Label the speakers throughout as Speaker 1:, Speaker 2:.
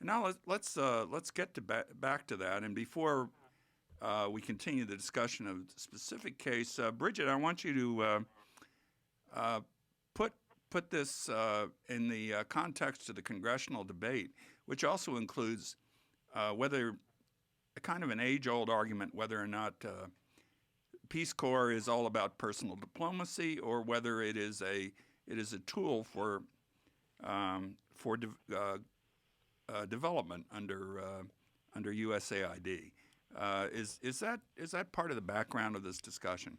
Speaker 1: And now let's get to back to that. And before we continue the discussion of the specific case, Bridget, I want you to put this in the context of the congressional debate, which also includes whether a kind of an age-old argument whether or not Peace Corps is all about personal diplomacy or whether it is a tool for development under USAID. Is that part of the background of this discussion?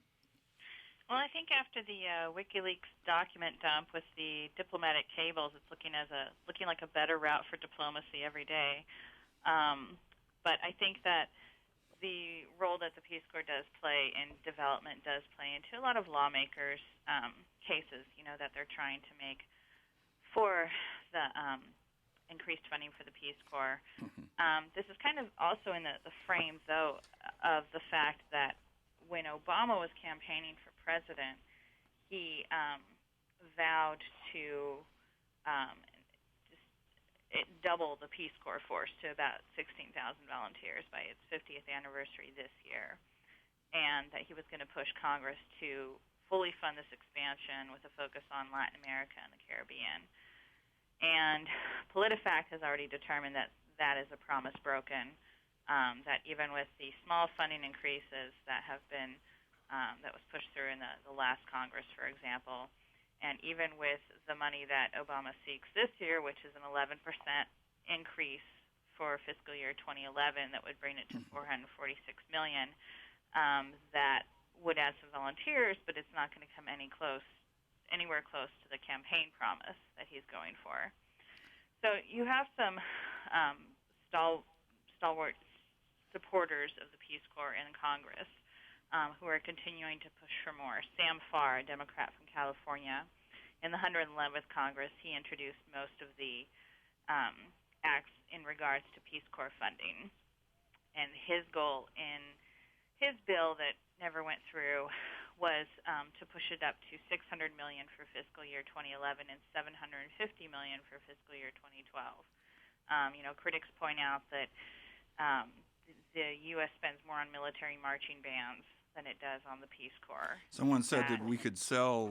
Speaker 2: Well, I think after the WikiLeaks document dump with the diplomatic cables, it's looking like a better route for diplomacy every day. But I think that the role that the Peace Corps does play in development does play into a lot of lawmakers' cases, that they're trying to make for the increased funding for the Peace Corps. This is kind of also in the frame, though, of the fact that when Obama was campaigning for president, he vowed to double the Peace Corps force to about 16,000 volunteers by its 50th anniversary this year, and that he was going to push Congress to fully fund this expansion with a focus on Latin America and the Caribbean. And PolitiFact has already determined that that is a promise broken, that even with the small funding increases that have been, that was pushed through in the last Congress, for example, and even with the money that Obama seeks this year, which is an 11% increase for fiscal year 2011, that would bring it to $446 million, that would add some volunteers, but it's not going to come anywhere close to the campaign promise that he's going for. So you have some stalwart supporters of the Peace Corps in Congress who are continuing to push for more. Sam Farr, a Democrat from California, in the 111th Congress, he introduced most of the acts in regards to Peace Corps funding. And his goal in his bill that never went through was to push it up to $600 million for fiscal year 2011 and $750 million for fiscal year 2012. Critics point out that the U.S. spends more on military marching bands than it does on the Peace Corps.
Speaker 1: Someone said that we could sell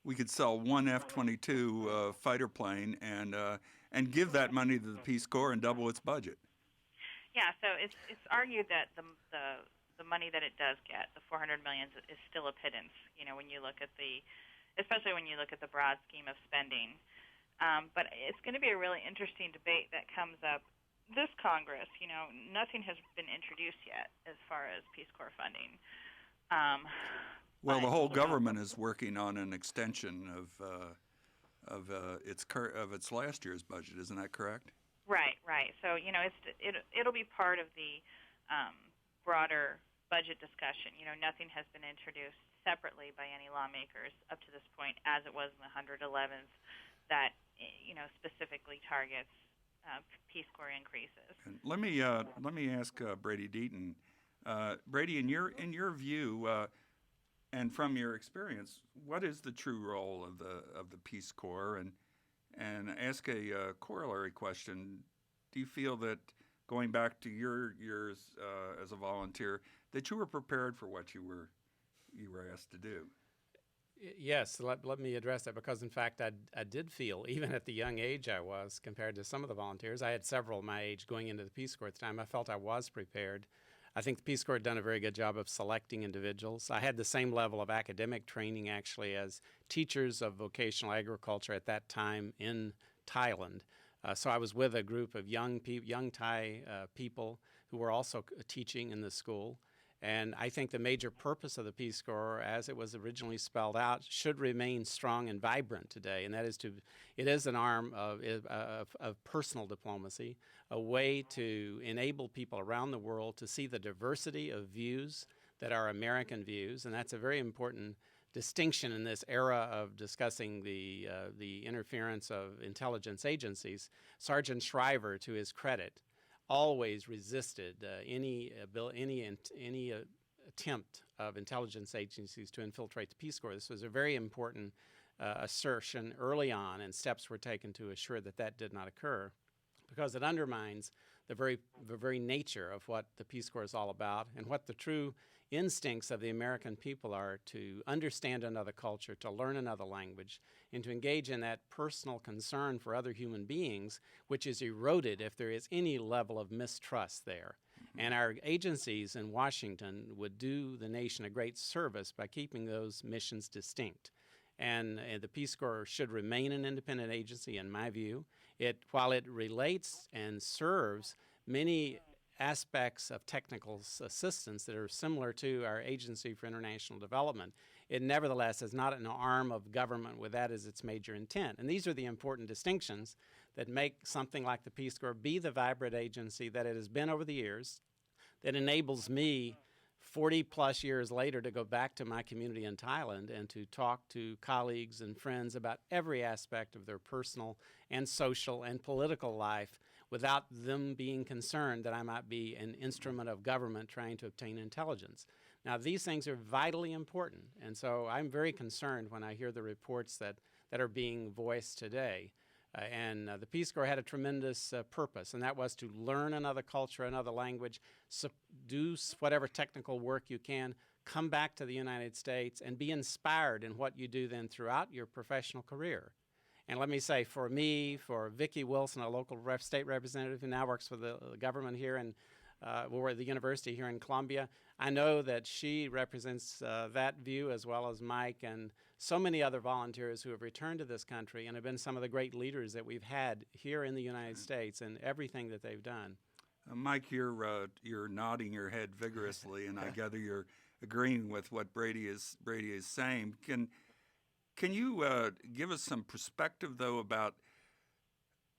Speaker 1: one F-22 fighter plane and give that money to the Peace Corps and double its budget.
Speaker 2: Yeah, so it's argued that the money that it does get, the $400 million, is still a pittance. When you look at especially when you look at the broad scheme of spending. But it's going to be a really interesting debate that comes up this Congress. Nothing has been introduced yet as far as Peace Corps funding.
Speaker 1: Well, the whole government is working on an extension of its last year's budget. Isn't that correct?
Speaker 2: Right. So it'll be part of the broader budget discussion. Nothing has been introduced separately by any lawmakers up to this point, as it was in the 111th, that specifically targets Peace Corps increases.
Speaker 1: And let me ask Brady Deaton. Brady, in your view, and from your experience, what is the true role of the Peace Corps? And ask a corollary question: do you feel that, going back to your years as a volunteer, that you were prepared for what you were asked to do?
Speaker 3: Yes, let me address that, because in fact I did feel, even at the young age I was compared to some of the volunteers, I had several my age going into the Peace Corps at the time, I felt I was prepared. I think the Peace Corps had done a very good job of selecting individuals. I had the same level of academic training actually as teachers of vocational agriculture at that time in Thailand. So I was with a group of young Thai people who were also teaching in the school. And I think the major purpose of the Peace Corps, as it was originally spelled out, should remain strong and vibrant today. And that is it is an arm of personal diplomacy, a way to enable people around the world to see the diversity of views that are American views. And that's a very important distinction in this era of discussing the interference of intelligence agencies. Sergeant Shriver, to his credit, always resisted any attempt of intelligence agencies to infiltrate the Peace Corps. This was a very important assertion early on, and steps were taken to assure that that did not occur. because it undermines the very nature of what the Peace Corps is all about and what the true instincts of the American people are to understand another culture, to learn another language, and to engage in that personal concern for other human beings, which is eroded if there is any level of mistrust there. And our agencies in Washington would do the nation a great service by keeping those missions distinct. And the Peace Corps should remain an independent agency, in my view. While it relates and serves many aspects of technical assistance that are similar to our Agency for International Development, it nevertheless is not an arm of government with that as its major intent. And these are the important distinctions that make something like the Peace Corps be the vibrant agency that it has been over the years, that enables me 40 plus years later to go back to my community in Thailand and to talk to colleagues and friends about every aspect of their personal and social and political life without them being concerned that I might be an instrument of government trying to obtain intelligence. Now, these things are vitally important, and so I'm very concerned when I hear the reports that are being voiced today. And the Peace Corps had a tremendous purpose, and that was to learn another culture, another language, do whatever technical work you can, come back to the United States, and be inspired in what you do then throughout your professional career. And let me say, for me, for Vicki Wilson, a local state representative who now works for the government here in we're at the university here in Columbia, I know that she represents that view as well as Mike and so many other volunteers who have returned to this country and have been some of the great leaders that we've had here in the United States and everything that they've done.
Speaker 1: Mike, you're nodding your head vigorously, and I gather you're agreeing with what Brady is saying. Can you give us some perspective, though, about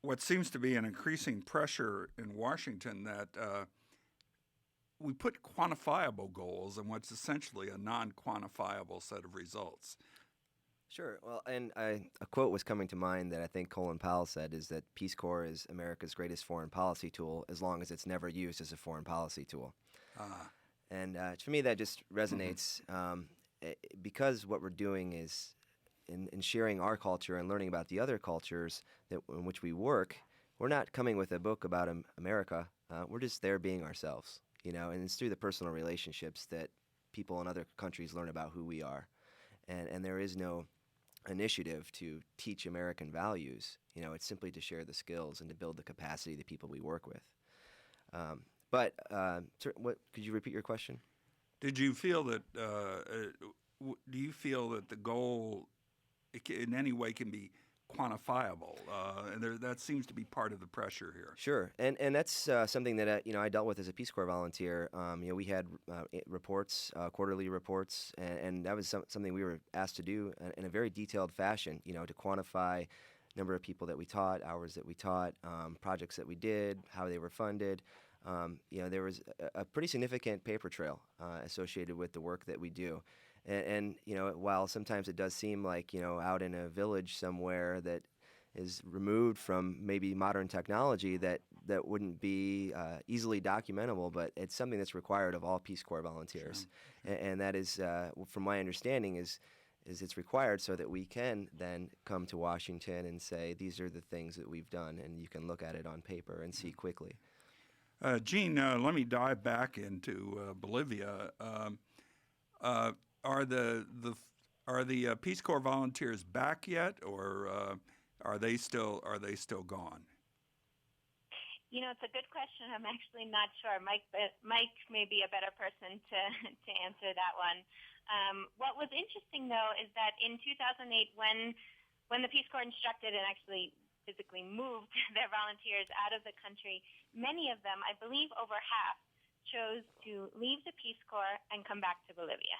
Speaker 1: what seems to be an increasing pressure in Washington that we put quantifiable goals and what's essentially a non-quantifiable set of results?
Speaker 4: Sure. Well, and a quote was coming to mind that I think Colin Powell said is that Peace Corps is America's greatest foreign policy tool as long as it's never used as a foreign policy tool. And for me, that just resonates because what we're doing is in sharing our culture and learning about the other cultures in which we work, we're not coming with a book about America. We're just there being ourselves, and it's through the personal relationships that people in other countries learn about who we are. And there is no initiative to teach American values. It's simply to share the skills and to build the capacity of the people we work with. But could you repeat your question?
Speaker 1: Did you feel that? Do you feel that the goal, in any way, can be quantifiable? And that seems to be part of the pressure here.
Speaker 4: Sure, and that's something that I dealt with as a Peace Corps volunteer. We had reports, quarterly reports, and that was something we were asked to do in a very detailed fashion. To quantify number of people that we taught, hours that we taught, projects that we did, how they were funded. There was a pretty significant paper trail associated with the work that we do. And while sometimes it does seem like, out in a village somewhere that is removed from maybe modern technology that wouldn't be easily documentable, but it's something that's required of all Peace Corps volunteers. Sure. And that is, from my understanding, is it's required so that we can then come to Washington and say, these are the things that we've done, and you can look at it on paper and see quickly.
Speaker 1: Gene, let me dive back into Bolivia. Are the Peace Corps volunteers back yet, or are they still gone?
Speaker 5: It's a good question. I'm actually not sure. Mike may be a better person to answer that one. What was interesting, though, is that in 2008, when the Peace Corps instructed and actually physically moved their volunteers out of the country, many of them, I believe over half, chose to leave the Peace Corps and come back to Bolivia.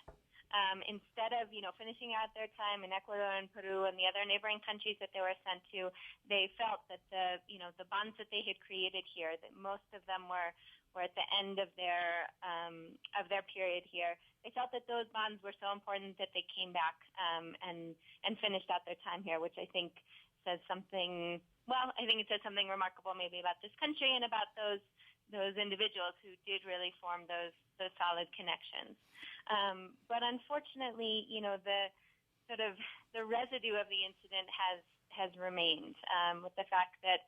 Speaker 5: Instead of, finishing out their time in Ecuador and Peru and the other neighboring countries that they were sent to, they felt that the bonds that they had created here, that most of them were at the end of their period here. They felt that those bonds were so important that they came back and finished out their time here, which I think says something. Well, I think it says something remarkable maybe about this country and about those individuals who did really form those solid connections. But unfortunately, the residue of the incident has remained with the fact that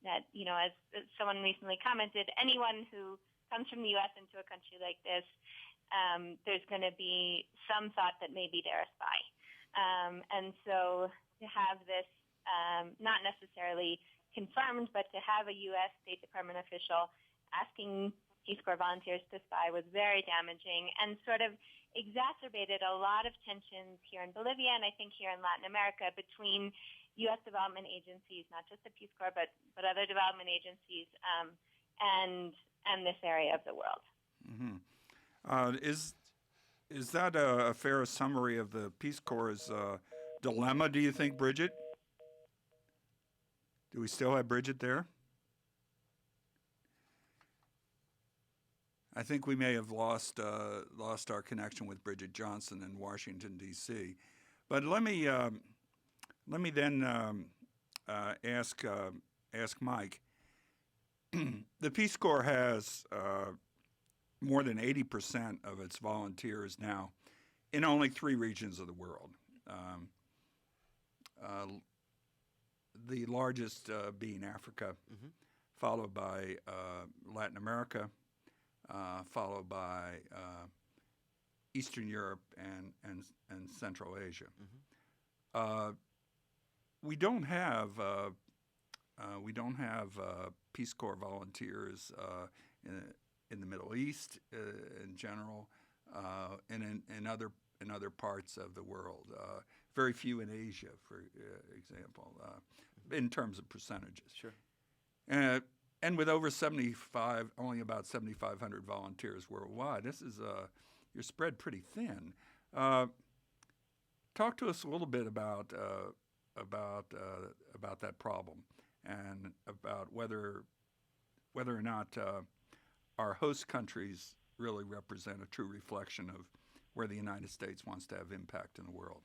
Speaker 5: that as someone recently commented, anyone who comes from the U.S. into a country like this, there's going to be some thought that maybe they're a spy. And so to have this not necessarily confirmed, but to have a U.S. State Department official asking Peace Corps volunteers to spy was very damaging and sort of exacerbated a lot of tensions here in Bolivia and I think here in Latin America between U.S. development agencies, not just the Peace Corps, but other development agencies and this area of the world.
Speaker 1: Mm-hmm. Is that a fair summary of the Peace Corps' dilemma, do you think, Bridget? Do we still have Bridget there? I think we may have lost our connection with Bridget Johnson in Washington, D.C. But let me then ask Mike. The Peace Corps has more than 80% of its volunteers now in only 3 regions of the world. The largest being Africa, followed by Latin America, followed by Eastern Europe and Central Asia. We don't have Peace Corps volunteers in the Middle East in general, and in other parts of the world. Very few in Asia, for example, in terms of percentages.
Speaker 4: Sure.
Speaker 1: And with over only about 7,500 volunteers worldwide, you're spread pretty thin. Talk to us a little bit about that problem and about whether or not our host countries really represent a true reflection of where the United States wants to have impact in the world.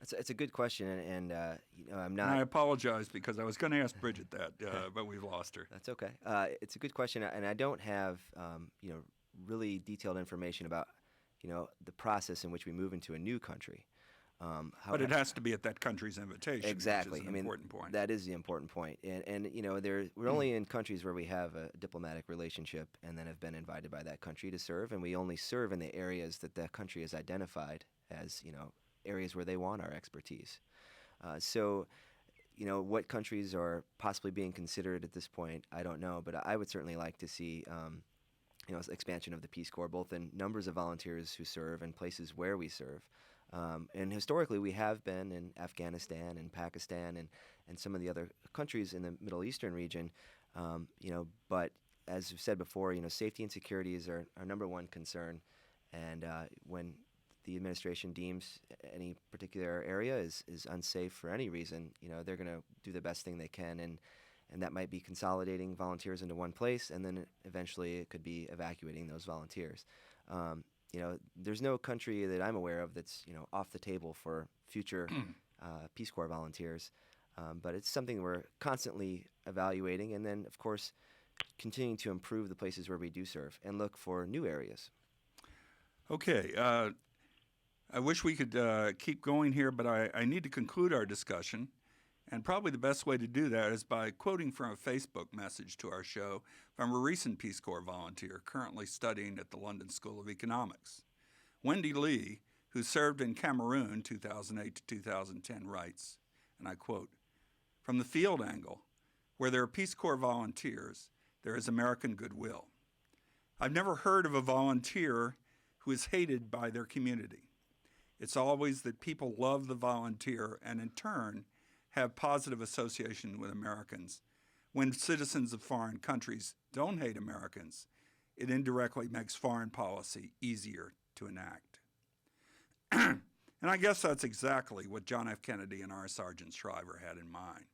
Speaker 4: It's a good question, and I'm not.
Speaker 1: And I apologize because I was going to ask Bridget that, but we've lost her.
Speaker 4: That's okay. It's a good question, and I don't have really detailed information about the process in which we move into a new country.
Speaker 1: But it has to be at that country's invitation.
Speaker 4: Exactly.
Speaker 1: Which is an important point.
Speaker 4: That is the important point, and we're only in countries where we have a diplomatic relationship, and then have been invited by that country to serve, and we only serve in the areas that that country has identified as areas where they want our expertise. So, what countries are possibly being considered at this point, I don't know, but I would certainly like to see, expansion of the Peace Corps, both in numbers of volunteers who serve and places where we serve. And historically, we have been in Afghanistan and Pakistan and some of the other countries in the Middle Eastern region, but as we've said before, safety and security is our number one concern, and when the administration deems any particular area is unsafe for any reason, they're going to do the best thing they can, and that might be consolidating volunteers into one place, and then eventually it could be evacuating those volunteers. There's no country that I'm aware of that's off the table for future Peace Corps volunteers, but it's something we're constantly evaluating, and then of course continuing to improve the places where we do serve and look for new areas.
Speaker 1: Okay. I wish we could keep going here, but I need to conclude our discussion. And probably the best way to do that is by quoting from a Facebook message to our show from a recent Peace Corps volunteer currently studying at the London School of Economics. Wendy Lee, who served in Cameroon 2008 to 2010, writes, and I quote, "From the field angle, where there are Peace Corps volunteers, there is American goodwill. I've never heard of a volunteer who is hated by their community. It's always that people love the volunteer and in turn have positive association with Americans. When citizens of foreign countries don't hate Americans, it indirectly makes foreign policy easier to enact." And I guess that's exactly what John F. Kennedy and R. Sergeant Shriver had in mind.